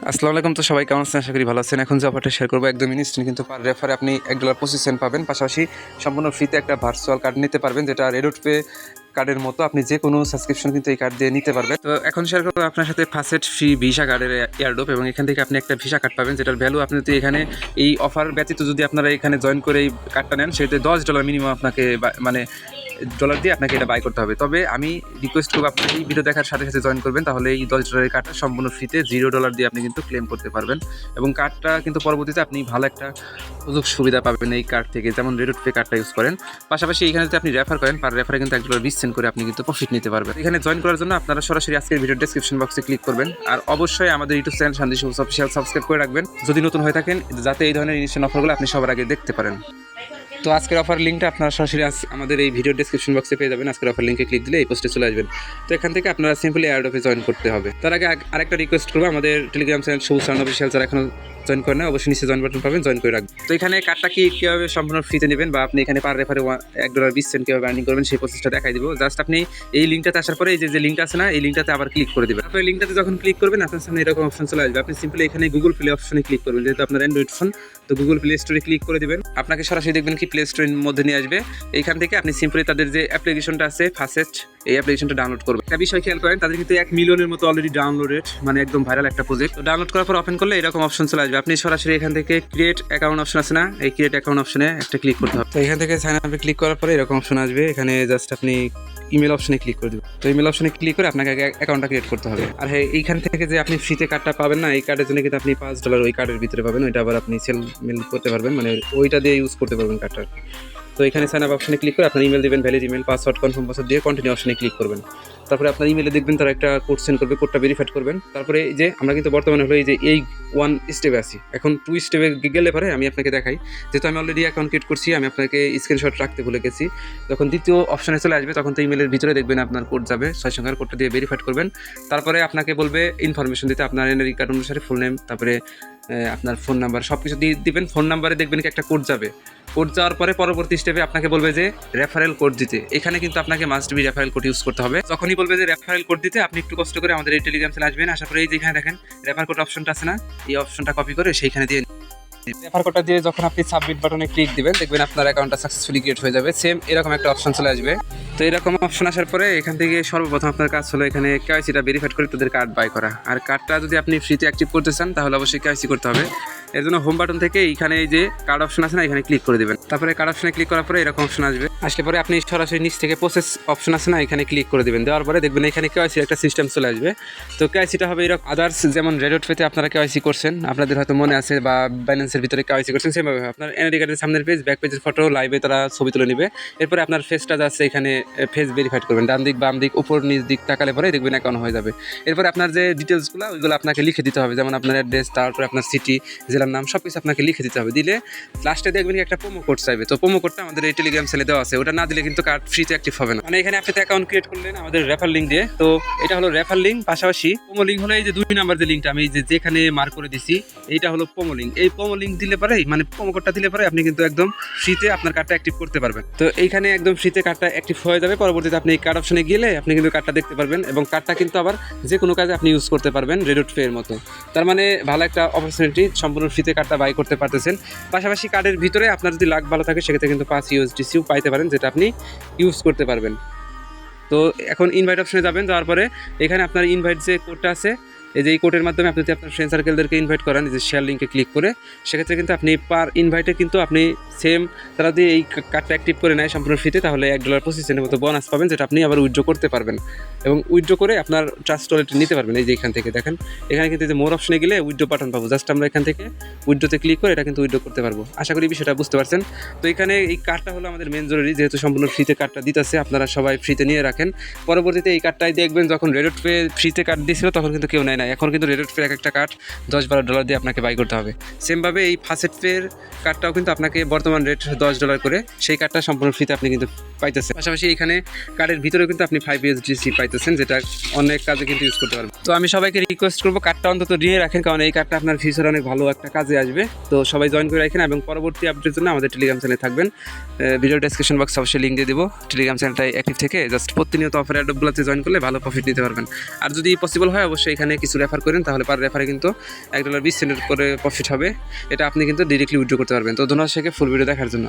আসসালামু আলাইকুম। তো সবাই কেমন আছেন? আশা করি ভালো আছেন। এখন যে অফারটা শেয়ার করবো একদম ইনস্ট্যান্ট, কিন্তু পার রেফারে আপনি $1.25 পাবেন। পাশাপাশি সম্পূর্ণ ফ্রিতে একটা ভার্চুয়াল কার্ড নিতে পারবেন, যেটা রেডট পে কার্ডের মতো আপনি যে কোনো সাবস্ক্রিপশন কিন্তু এই কার্ড দিয়ে নিতে পারবেন। তো এখন শেয়ার করবো আপনার সাথে ফাসেট ফ্রি ভিসা কার্ডের এয়ারড্রপ, এবং এখান থেকে আপনি একটা ভিসা কার্ড পাবেন, যেটার ভ্যালু আপনি যদি এখানে এই অফার ব্যতীত যদি আপনারা এখানে জয়েন করে এই কার্ডটা নেন, সেটাতে $10 মিনিমাম আপনাকে মানে ডলার দিয়ে আপনাকে এটা বাই করতে হবে। তবে আমি রিকোয়েস্ট করবো আপনাকে এই ভিডিও দেখার সাথে সাথে জয়েন করবেন, তাহলে এই $10 কার্ডটা সম্পূর্ণ ফ্রিতে $0 দিয়ে আপনি কিন্তু ক্লেম করতে পারবেন, এবং কার্ডটা কিন্তু পরবর্তীতে আপনি ভালো একটা সুযোগ সুবিধা পাবেন এই কার্ড থেকে, যেমন রেডট পে কার্ডটা ইউজ করেন। পাশাপাশি এখানে যদি আপনি রেফার করেন, পার রেফারে কিন্তু $1.20 করে আপনি কিন্তু প্রফিট নিতে পারবেন। এখানে জয়েন করার জন্য আপনারা সরাসরি আজকের ভিডিও ডেসক্রিপশন বক্সে ক্লিক করবেন, আর অবশ্যই আমাদের ইউটিউব চ্যানেল শান্তি সবুজ অফিসিয়াল সাবস্ক্রাইব করে রাখবেন যদি নতুন হয়ে থাকেন, যাতে এই ধরনের ইনস্ট্যান্ট অফারগুলো আপনি সবার আগে দেখতে পারেন। তো আজকের অফার লিঙ্কটা আপনারা সরাসরি আমাদের এই ভিডিও ডেসক্রিপশন বক্সে পেয়ে যাবেন। আজকের অফার লিঙ্কে ক্লিক দিলে এই পোস্টে চলে আসবেন। তো এখান থেকে আপনারা সিম্পলি এয়ারড্রপে জয়েন করতে হবে। তার আগে আরেকটা রিকোয়েস্ট করবো, আমাদের টেলিগ্রাম চ্যানেল সবুজ অফিসিয়াল যারা এখনো জয়েন করেন না, অবশ্যই নিচে জয়েন বাটন পাবেন, জয়েন করে রাখবেন। তো এখানে কার্ডটা কীভাবে সম্পূর্ণ ফ্রিতে নেবেন, বা আপনি এখানে পার রেফারে $1.20 কীভাবে আর্নিং করবেন সেই প্রসেসটা দেখাই দিব। জাস্ট আপনি এই লিঙ্কটাতে আসার পরে এই যে লিঙ্ক আছে না, এই লিঙ্কটাতে আবার ক্লিক করে দেবেন। তারপরে লিঙ্কটাতে যখন ক্লিক করবেন আপনার সামনে এরকম অপশন চলে আসবে। আপনি সিম্পলি এখানে গুগল প্লে অপশনে ক্লিক করবেন, যেহেতু আপনার অ্যান্ড্রয়েড ফোন, তো গুগল প্লে স্টোরে ক্লিক করে দেবেন। আপনাকে সরাসরি দেখবেন কি প্লে স্টোরের মধ্যে নিয়ে আসবে। এইখান থেকে আপনি সিম্পলি তাদের যে অ্যাপ্লিকেশনটা আছে ফাসেট, এই অ্যাপ্লিকেশনটা ডাউনলোড করবেন। একটা বিষয় খেয়াল করেন, তাদের কিন্তু 1 মিলিয়নের মতো অলরেডি ডাউনলোডেড, মানে একদম ভাইরাল একটা প্রজেক্ট। তো ডাউনলোড করার পর ওপেন করলে এরকম অপশন চলে আসবে। আপনি সরাসরি এখান থেকে ক্রিয়েট অ্যাকাউন্ট অপশন আছে না, এই ক্রিয়েট অ্যাকাউন্ট অপশনে একটা ক্লিক করতে হবে। তো এখান থেকে সাইন আপে ক্লিক করার পরে এরকম অপশন আসবে। এখানে জাস্ট আপনি ইমেল অপশনে ক্লিক করে দেবেন। তো ইমেল অপশনে ক্লিক করে আপনাকে অ্যাকাউন্টটা ক্রিয়েট করতে হবে। আর হ্যাঁ, এইখান থেকে যে আপনি ফ্রিতে কার্ডটা পাবেন না, এই কার্ডের জন্য কিন্তু আপনি $5 ওই কার্ডের ভিতরে পাবেন। ওইটা আবার আপনি সেল মেল করতে পারবেন, মানে ওইটা দিয়ে ইউজ করতে পারবেন কার্ডটা। তো এখানে সাইন আপ অপশনে ক্লিক করে আপনার ইমেল দিবেন, valid email, password, confirm password দিয়ে কন্টিনিউ অপশনে ক্লিক করবেন। তারপরে আপনার ইমেলে দেখবেন তারা একটা কোড সেন্ড করবে, কোডটা ভেরিফাইড করবেন। তারপরে এই যে আমরা কিন্তু বর্তমানে হলো এই যে এই 1 স্টেপে আছি, এখন 2 স্টেপে গেলে পরে আমি আপনাকে দেখাই। যেহেতু আমি অলরেডি অ্যাকাউন্ট ক্রিয়েট করছি, আমি আপনাকে স্ক্রিনশট রাখতে ভুলে গেছি। যখন দ্বিতীয় অপশনে চলে আসবে তখন তো ইমেলের ভিতরে দেখবেন আপনার কোড যাবে, 6 সংখ্যার কোডটা দিয়ে ভেরিফাইড করবেন। তারপরে আপনাকে বলবে ইনফরমেশন দিতে, আপনার এনআইডি কার্ড অনুসারে ফুল নেম, তারপরে আপনার ফোন নাম্বার সব কিছু দিয়ে দিবেন। ফোন নাম্বারে দেখবেন কি একটা কোড যাবে। কোড যাওয়ার পরে পরবর্তী স্টেপে আপনাকে বলবে যে রেফারেল কোড দিতে। এখানে কিন্তু আপনাকে must be referral code use করতে হবে। যখনই বলবে যে রেফারেল কোড দিতে, আপনি একটু কষ্ট করে আমাদের এই টেলিগ্রাম চ্যানেলে আসবেন। আসার পরে এই যে এখানে দেখেন রেফার কোড অপশনটা আছে না, এই অপশনটা কপি করে সেইখানে দিয়ে রেফার কোডটা দিয়ে যখন আপনি সাবমিট বাটনে ক্লিক দিবেন, দেখবেন আপনার অ্যাকাউন্টটা সাকসেসফুলি ক্রিয়েট হয়ে যাবে। সেম এরকম একটা অপশন চলে আসবে। তো এরকম অপশন আসার পরে এখান থেকে সর্বপ্রথম আপনার কাজ হলো এখানে কেওয়াইসিটা ভেরিফাইড করে তাদের কার্ড বাই করা। আর কার্ডটা যদি আপনি ফ্রিতে অ্যাক্টিভ করতে চান তাহলে অবশ্যই কেওয়াইসি করতে হবে। এর জন্য হোম বাটন থেকে এইখানে এই যে কার্ড অপশন আছে না, এখানে ক্লিক করে দেবেন। তারপরে কার্ড অপশনে ক্লিক করার পরে এরকম অপশন আসবে। আসলে পরে আপনি সরাসরি নিচ থেকে প্রসেস অপশন আছে না, এখানে ক্লিক করে দেবেন। দেওয়ার পরে দেখবেন এখানে কেওয়াইসির একটা সিস্টেম চলে আসবে। তো কেওয়াইসিটা হবে এরকম, আদার্স যেমন রেডট পেতে আপনারা কেওয়াইসি করছেন, আপনাদের হয়তো মনে আছে, বা বাইন্যান্সের ভিতরে কেওয়াইসি করছেন, সেভাবে আপনার এনআইডি কার্ডের সামনের পেজ, ব্যাক পেজের ফটো লাইভে তারা ছবি তুলে নেবে। এরপরে আপনার ফেসটা যাচ্ছে, এখানে ফেস ভেরিফাইড করবেন, ডান দিক বাম দিক উপর নিচ দিক তাকালে পরে দেখবেন অ্যাকাউন্ট হয়ে যাবে। এরপরে আপনার যে ডিটেলসগুলো ওইগুলো আপনাকে লিখে দিতে হবে, যেমন আপনার অ্যাড্রেস, তারপরে আপনার সিটি, জেলার নাম, সব কিছু আপনাকে লিখে দিতে হবে। দিলে লাস্টে দেখবেন একটা প্রোমো কোড চাইবে। তো প্রোমো কোডটা আমাদের এই টেলিগ্রাম চ্যানেলে দেওয়া আছে, ওটা না দিলে কিন্তু কার্ড ফ্রিতে অ্যাক্টিভ হবে না। মানে এখানে আপনি অ্যাকাউন্ট ক্রিয়েট করলেন আমাদের রেফার লিঙ্ক দিয়ে। তো এটা হলো রেফার লিঙ্ক, পাশাপাশি প্রোমো লিঙ্ক হলো এই যে 2 নাম্বার যে লিঙ্কটা আমি যেখানে মার্ক করে দিছি, এইটা হলো প্রোমো লিঙ্ক। এই প্রোমো লিঙ্ক দিলে পরে, মানে প্রোমো কোডটা দিলে পরে আপনি কিন্তু একদম ফ্রিতে আপনার কার্ডটা অ্যাক্টিভ করতে পারবেন। তো এইখানে একদম ফ্রিতে কার্ডটা অ্যাক্টিভ হয়ে যাবে। পরবর্তীতে আপনি এই কার্ড অপশনে গেলে আপনি কিন্তু কার্ডটা দেখতে পারবেন, এবং কার্ডটা কিন্তু আবার যে কোনো কাজে আপনি ইউজ করতে পারবেন রেডট পে এর মতো। তার মানে ভালো একটা অপরচুনিটি, সম্পূর্ণ ফ্রিতে কার্ডটা বাই করতে পারতেছেন। পাশাপাশি কার্ডের ভিতরে আপনার যদি লাক ভালো থাকে সেক্ষেত্রে কিন্তু 5 USDCও পাইতে পারেন, যেটা আপনি ইউজ করতে পারবেন। তো এখন ইনভাইট অপশনে যাবেন, যাওয়ার পরে এখানে আপনার ইনভাইট যে কোডটা আছে, এই যে এই কোডের মাধ্যমে আপনি যদি আপনার ফ্রেন্ড সার্কেলদেরকে ইনভাইট করেন, যে শেয়ার লিঙ্কে ক্লিক করে, সেক্ষেত্রে কিন্তু আপনি পার ইনভাইটে কিন্তু আপনি সেম তারা যদি এই কার্ডটা অ্যাক্টিভ করে নেয় সম্পূর্ণ ফ্রিতে, তাহলে $1.25 মতো বোনাস পাবেন, যেটা আপনি আবার উইথড্র করতে পারবেন, এবং উইথড্র করে আপনার ট্রাস্ট ওয়ালেটে নিতে পারবেন। এই যে এখান থেকে দেখেন, এখানে কিন্তু যে মোর অপশনে গেলে উইথড্র বাটন পাবো, জাস্ট আমরা এখান থেকে উইথড্রতে ক্লিক করে এটা কিন্তু উইথড্র করতে পারবো। আশা করি বিষয়টা বুঝতে পারছেন। তো এখানে এই কার্ডটা হলো আমাদের মেন জরুরি, যেহেতু সম্পূর্ণ ফ্রিতে কার্ডটা দিতেছে, আপনারা সবাই ফ্রিতে নিয়ে রাখেন। পরবর্তীতে এই কার্ডটাই দেখবেন যখন রেডট পে ফ্রিতে কার্ড দিয়েছিল তখন কিন্তু কেউ নেয় না, এখন কিন্তু রেডট পে একটা কার্ড $10-12 দিয়ে আপনাকে বাই করতে হবে। সেমভাবে এই ফাসেট পের কার্ডটাও কিন্তু আপনাকে বর্তমান রেট $10 করে, সেই কার্ডটা সম্পূর্ণ ফ্রিতে আপনি কিন্তু পাইতেছেন। পাশাপাশি এখানে কার্ডের ভিতরেও কিন্তু আপনি 5 USDC পাইতেছেন, যেটা অনেক কাজে কিন্তু ইউজ করতে পারবেন। তো আমি সবাইকে রিকোয়েস্ট করবো কার্ডটা অন্তত নিয়ে রাখেন, কারণ এই কার্ডটা আপনার ফিউচারে অনেক ভালো একটা কাজে আসবে। তো সবাই জয়েন করে রাখেন, এবং পরবর্তী আপডেটের জন্য আমাদের টেলিগ্রাম চ্যানেলে থাকবেন। ভিডিও ডেসক্রিপশন বক্সে অবশ্যই লিঙ্ক দিয়ে দেবো। টেলিগ্রাম চ্যানেলটাই অ্যাক্টিভ থেকে জাস্ট প্রতিনিয়ত অফার অ্যাডগুলোতে জয়েন করলে ভালো প্রফিট নিতে পারবেন। আর যদি পসিবল হয় অবশ্যই এখানে কিছু কিছু রেফার করেন তাহলে পার রেফারে কিন্তু $1.20 করে প্রফিট হবে। এটা আপনি কিন্তু ডিরেক্টলি উইথড্র করতে পারবেন। তো ধন্যবাদ সবাইকে ফুল ভিডিও দেখার জন্য।